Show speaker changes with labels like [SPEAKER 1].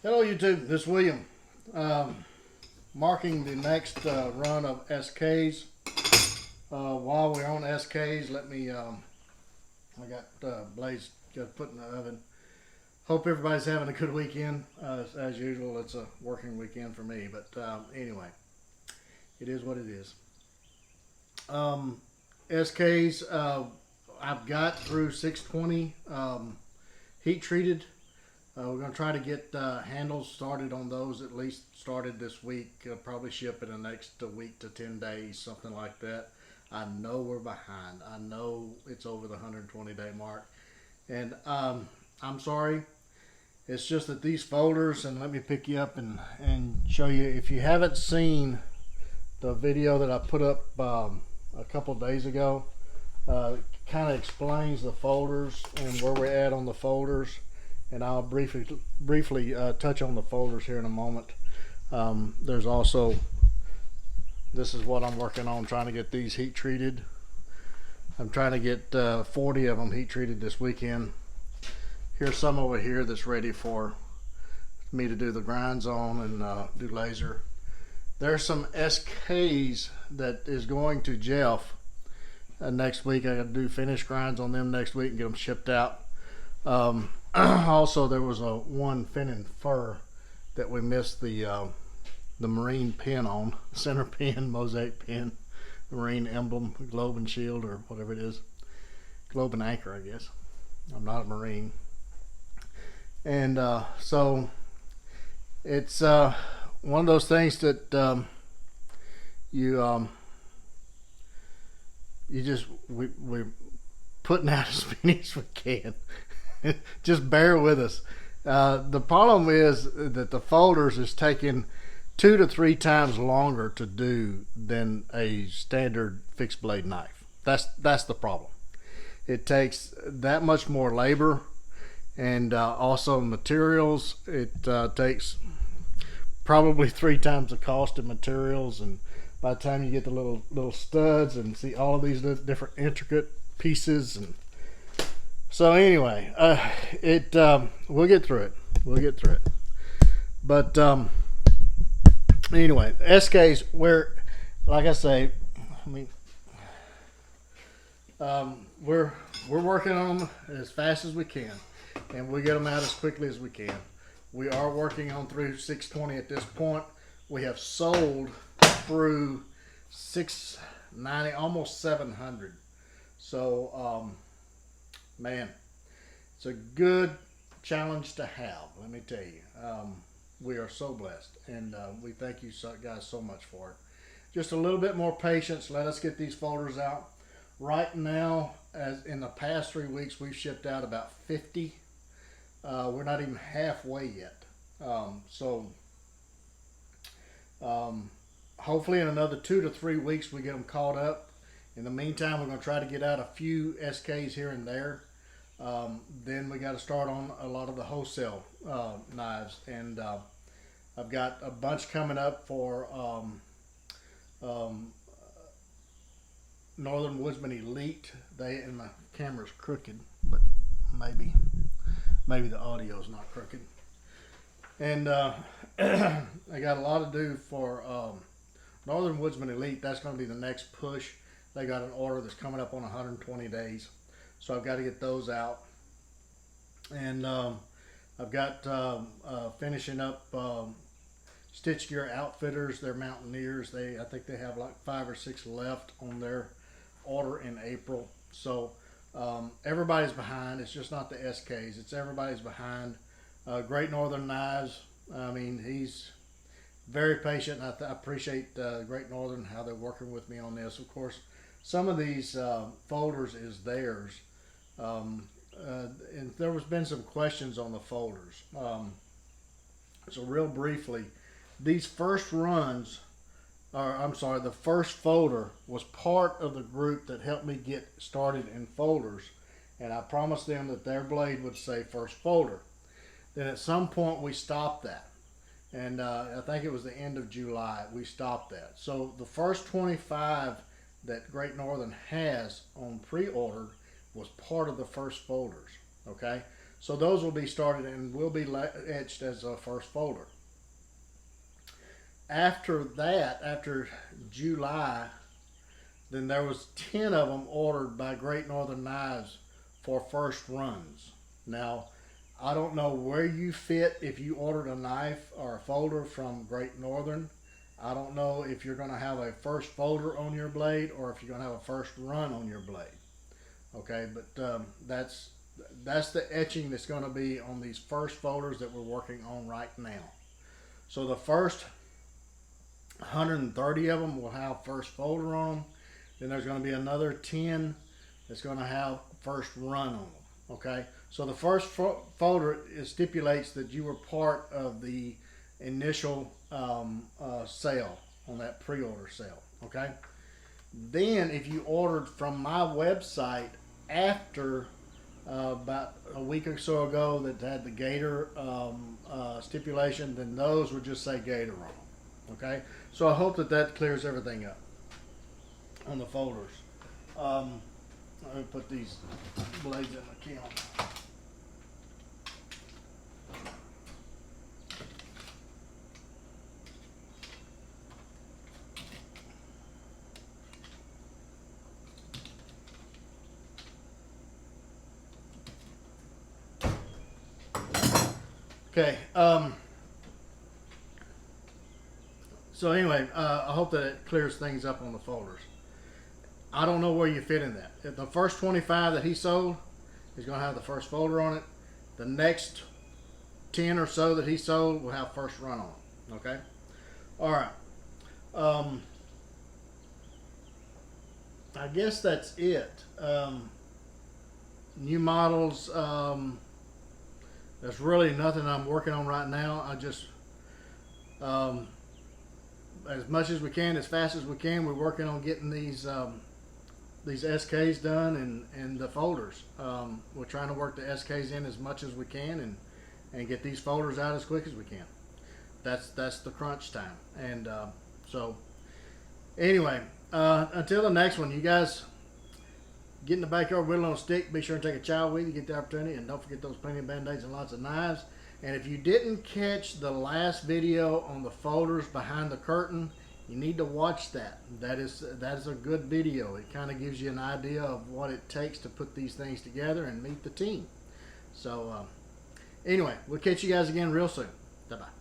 [SPEAKER 1] Hello YouTube, this is William. Marking the next run of SKs. While we're on SKs, I got Blaze just put in the oven. Hope everybody's having a good weekend. As usual, it's a working weekend for me, but anyway, it is what it is. SKs, I've got through 620 heat treated. We're going to try to get handles started on those, at least started this week. Probably ship in the next week to 10 days, something like that. I know we're behind. I know it's over the 120-day mark. And I'm sorry. It's just that these folders, and let me pick you up and show you. If you haven't seen the video that I put up a couple days ago, kind of explains the folders and where we're at on the folders. And I'll briefly touch on the folders here in a moment. There's also, this is what I'm working on, trying to get these heat treated. I'm trying to get 40 of them heat treated this weekend. Here's some over here that's ready for me to do the grinds on and do laser. There's some SKs that is going to Jeff next week. I got to do finish grinds on them next week and get them shipped out. Also, there was a one fin and fur that we missed the marine pin on, center pin, mosaic pin, the marine emblem, globe and shield, or whatever it is, globe and anchor, I guess. I'm not a marine, and so it's one of those things that you just we're putting out as many as we can. Just bear with us. The problem is that the folders is taking 2 to 3 times longer to do than a standard fixed blade knife. That's the problem. It takes that much more labor and also materials. It takes probably 3 times the cost of materials, and by the time you get the little studs and see all of these different intricate pieces, and so anyway, we'll get through it. We'll get through it. But anyway, SKs, where, like I say, we're working on them as fast as we can, and we get them out as quickly as we can. We are working on through 620 at this point. We have sold through 690, almost 700. So man, it's a good challenge to have, let me tell you. We are so blessed, and we thank you guys so much for it. Just a little bit more patience. Let us get these folders out. Right now, as in the past 3 weeks, we've shipped out about 50. We're not even halfway yet. Hopefully in another 2 to 3 weeks we get them caught up. In the meantime, we're going to try to get out a few SKs here and there. Then we got to start on a lot of the wholesale knives, and I've got a bunch coming up for Northern Woodsman Elite. And my camera's crooked, but maybe the audio's not crooked. And I got a lot to do for Northern Woodsman Elite. That's going to be the next push. They got an order that's coming up on 120 days. So I've got to get those out. And I've got finishing up Stitch Gear Outfitters. They're Mountaineers. I think they have like 5 or 6 left on their order in April. So everybody's behind. It's just not the SKs. It's everybody's behind. Great Northern Knives. I mean, he's very patient. I appreciate Great Northern, how they're working with me on this. Of course, some of these folders is theirs. And there was been some questions on the folders. So real briefly, these first runs, the first folder was part of the group that helped me get started in folders. And I promised them that their blade would say first folder. Then at some point we stopped that. And I think it was the end of July, we stopped that. So the first 25 that Great Northern has on pre-order was part of the first folders, okay? So those will be started and will be etched as a first folder. After that, after July, then there was 10 of them ordered by Great Northern Knives for first runs. Now, I don't know where you fit if you ordered a knife or a folder from Great Northern. I don't know if you're going to have a first folder on your blade or if you're going to have a first run on your blade. Okay, but that's the etching that's going to be on these first folders that we're working on right now. So the first 130 of them will have first folder on them. Then there's going to be another 10 that's going to have first run on them. Okay, so the first folder stipulates that you were part of the initial sale on that pre-order sale. Okay, then if you ordered from my website after about a week or so ago that had the Gator stipulation, then those would just say Gator on them. Okay, so I hope that clears everything up on the folders. Let me put these blades in the kiln. Okay. So anyway, I hope that it clears things up on the folders. I don't know where you fit in that. If the first 25 that he sold is going to have the first folder on it, the next 10 or so that he sold will have first run on it. Okay? All right. I guess that's it. New models. There's really nothing I'm working on right now. I just, as much as we can, as fast as we can, we're working on getting these SKs done and the folders. We're trying to work the SKs in as much as we can and get these folders out as quick as we can. That's the crunch time. And so anyway, until the next one, you guys get in the backyard whittling on a stick. Be sure and take a child with you, get the opportunity, and don't forget those plenty of band-aids and lots of knives. And if you didn't catch the last video on the folders behind the curtain, you need to watch that. That is a good video. It kind of gives you an idea of what it takes to put these things together and meet the team. So anyway, we'll catch you guys again real soon. Bye-bye.